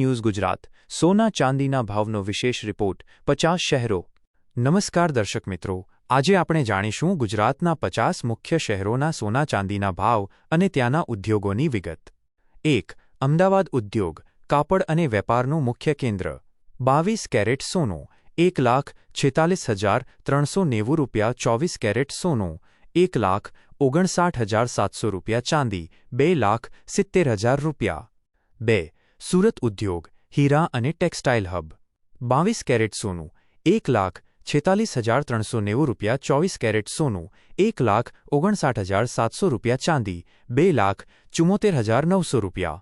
News Gujarat સોના ચાંદીના ભાવનો વિશેષ રિપોર્ટ 50 શહેરો। નમસ્કાર દર્શક મિત્રો, આજે આપણે જાણીશું ગુજરાતના 50 મુખ્ય શહેરોના સોના ચાંદીના ભાવ અને ત્યાંના ઉદ્યોગોની વિગત। 1. અમદાવાદ ઉદ્યોગ, કાપડ અને વેપારનું મુખ્ય કેન્દ્ર। 22 કેરેટ સોનું ₹1,46,390। 24 કેરેટ સોનું ₹1,59,700। ચાંદી ₹2,70,000। 2. સુરત ઉદ્યોગ, હીરા અને ટેક્સટાઇલ હબ। 22 કેરેટ સોનું ₹1,46,390। 24 કેરેટ સોનું ₹1,59,700। ચાંદી ₹2,74,900।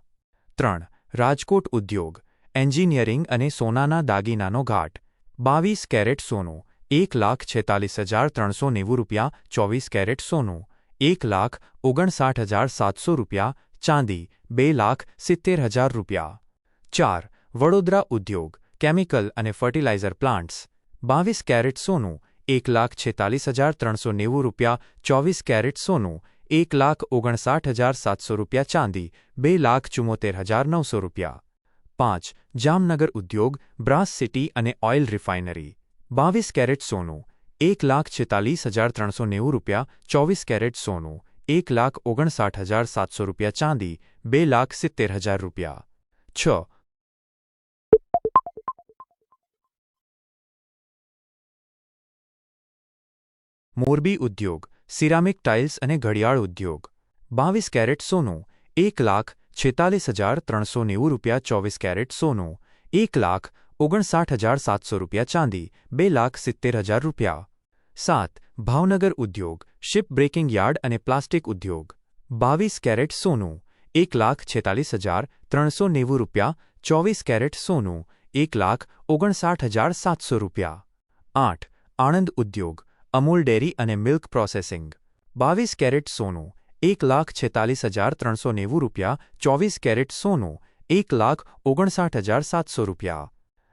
3. રાજકોટ ઉદ્યોગ, એન્જિનિયરિંગ અને સોનાના દાગીનાનો ઘાટ। 22 કેરેટ સોનું ₹1,46,390। 24 કેરેટ સોનું ₹1,59,700। ચાંદી ₹2,70,000। 4. વડોદરા ઉદ્યોગ, કેમિકલ અને ફર્ટિલાઇઝર પ્લાન્ટ્સ। 22 કેરેટ સોનું ₹1,46,390। 24 કેરેટ સોનું ₹1,59,700। ચાંદી ₹2,74,900। 5. જામનગર ઉદ્યોગ, બ્રાસ સિટી અને ઓઇલ રિફાઇનરી। 22 કેરેટ સોનું ₹1,46,390। 24 કેરેટ સોનું ₹1,59,700। ચાંદી ₹2,70,000। 6. મોરબી ઉદ્યોગ, સિરામિક ટાઇલ્સ અને ઘડિયાળ ઉદ્યોગ। 22 કેરેટ સોનું ₹1,46,390। 24 કેરેટ સોનું ₹1,59,700। ચાંદી ₹2,70,000। 7. ભાવનગર ઉદ્યોગ, શિપ બ્રેકિંગ યાર્ડ અને પ્લાસ્ટિક ઉદ્યોગ। 22 કેરેટ સોનું ₹1,46,390। 24 કેરેટ સોનું ₹1,59,700। 8. આણંદ ઉદ્યોગ, અમૂલ ડેરી અને મિલ્ક પ્રોસેસિંગ। 22 કેરેટ સોનું ₹1,46,390। 24 કેરેટ સોનું ₹1,59,700।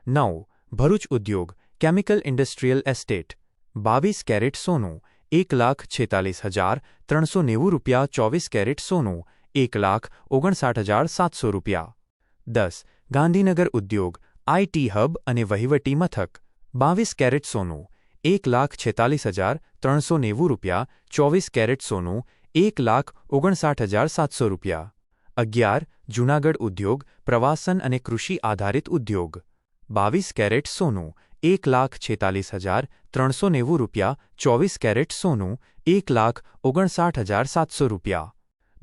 9. ભરૂચ ઉદ્યોગ, કેમિકલ ઇન્ડસ્ટ્રીયલ એસ્ટેટ। 22 કેરેટ સોનું ₹1,46,390। 24 કેરેટ સોનું ₹1,59,700। 10. ગાંધીનગર ઉદ્યોગ, આઈટી હબ અને વહીવટી મથક। 22 કેરેટ સોનું ₹1,46,390। 24 કેરેટ સોનું ₹1,59,700। 11. જૂનાગઢ ઉદ્યોગ, પ્રવાસન અને કૃષિ આધારિત ઉદ્યોગ। 22 કેરેટ સોનું ₹1,46,390। 24 કેરેટ સોનું ₹1,59,700।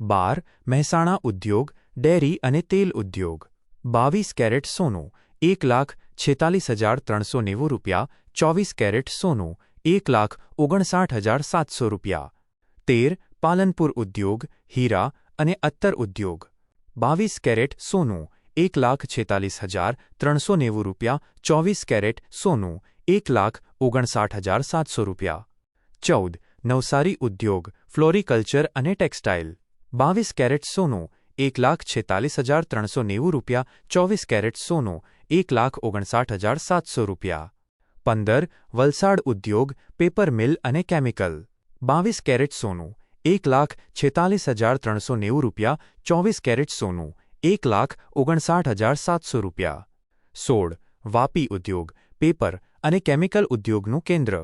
12. મહેસાણા ઉદ્યોગ, ડેરી અને તેલ ઉદ્યોગ। 22 કેરેટ સોનું ₹1,46,390। 24 કેરેટ સોનું ₹1,59,700। 13. પાલનપુર ઉદ્યોગ, હીરા અને અત્તર ઉદ્યોગ। 22 કેરેટ સોનું ₹1,46,390। 24 કેરેટ સોનું ₹1,59,700। 14. નવસારી ઉદ્યોગ, ફ્લોરિકલ્ચર અને ટેક્સટાઇલ। 22 કેરેટ સોનું ₹1,46,390। 24 કેરેટ સોનું ₹1,59,700। 15. વલસાડ ઉદ્યોગ, પેપર મિલ અને કેમિકલ। 22 કેરેટ સોનું ₹1,46,390। 24 કેરેટ સોનું ₹1,59,700। 16. વાપી ઉદ્યોગ, પેપર અને કેમિકલ ઉદ્યોગનું કેન્દ્ર।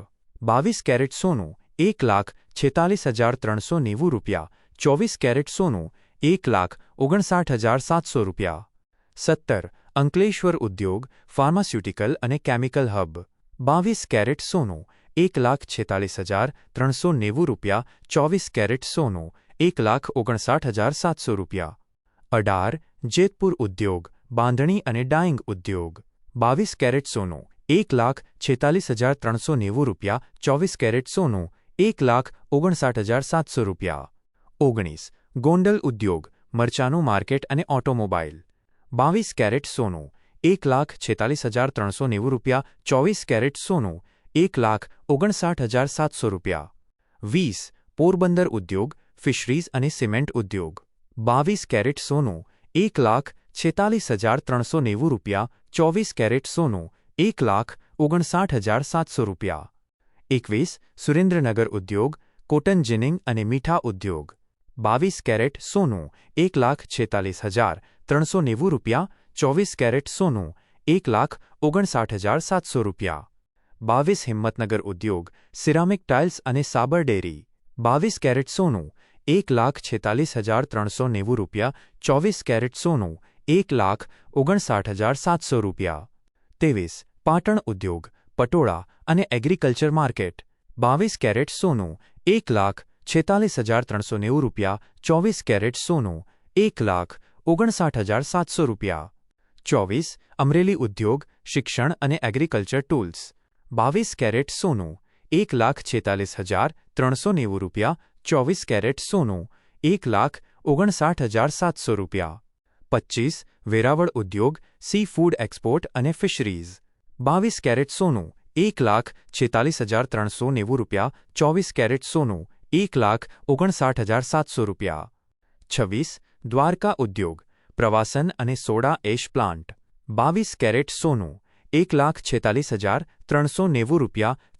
22 કેરેટ સોનું ₹1,46,390। 24 કેરેટ સોનું ₹1,59,700। 17. અંકલેશ્વર ઉદ્યોગ, ફાર્માસ્યુટિકલ અને કેમિકલ હબ। 22 કેરેટ સોનું ₹1,46,390। 24 કેરેટ સોનું ₹1,59,700। 18. જેતપુર ઉદ્યોગ, બાંધણી અને ડાઇંગ ઉદ્યોગ। 22 કેરેટ સોનું ₹1,46,390। 24 કેરેટ સોનું ₹1,59,700। 19. ગોંડલ ઉદ્યોગ, મરચાનું માર્કેટ અને ઓટોમોબાઈલ। 22 કેરેટ સોનું ₹1,46,390। 24 કેરેટ સોનું ₹1,59,700। 20. પોરબંદર ઉદ્યોગ, ફિશરીઝ અને સિમેન્ટ ઉદ્યોગ। 22 કેરેટ સોનું ₹1,46,390। 24 કેરેટ સોનું ₹1,59,700। 21. સુરેન્દ્રનગર ઉદ્યોગ, કોટન જીનિંગ અને મીઠા ઉદ્યોગ। 22 કેરેટ સોનું ₹1,46,390। 24 કેરેટ સોનું 1,59,700 રૂપિયા. 22 હિંમતનગર ઉદ્યોગ સિરામિક ટાઇલ્સ અને સાબર ડેરી 22 કેરેટ સોનું 1,46,390 રૂપિયા. 24 કેરેટ સોનું 1,59,700 રૂપિયા. 23 પાટણ ઉદ્યોગ પટોળા અને એગ્રીકલ્ચર માર્કેટ 22 કેરેટ સોનું 1,46,390 રૂપિયા. 24 કેરેટ સોનું 1,59,700 રૂપિયા. 24 અમરેલી ઉદ્યોગ શિક્ષણ અને એગ્રીકલ્ચર ટૂલ્સ 22 કેરેટ સોનું 1,46,390 રૂપિયા. 24 કેરેટ સોનું 1,59,700 રૂપિયા. 25 વેરાવળ ઉદ્યોગ સી ફૂડ એક્સપોર્ટ અને ફિશરીઝ 22 કેરેટ સોનું 1,46,390 રૂપિયા. 24 કેરેટ સોનું 1,59,700 રૂપિયા. 26 દ્વારકા ઉદ્યોગ પ્રવાસન અને સોડા એશ પ્લાન્ટ 22 કેરેટ સોનું 1,46,390 રૂપિયા.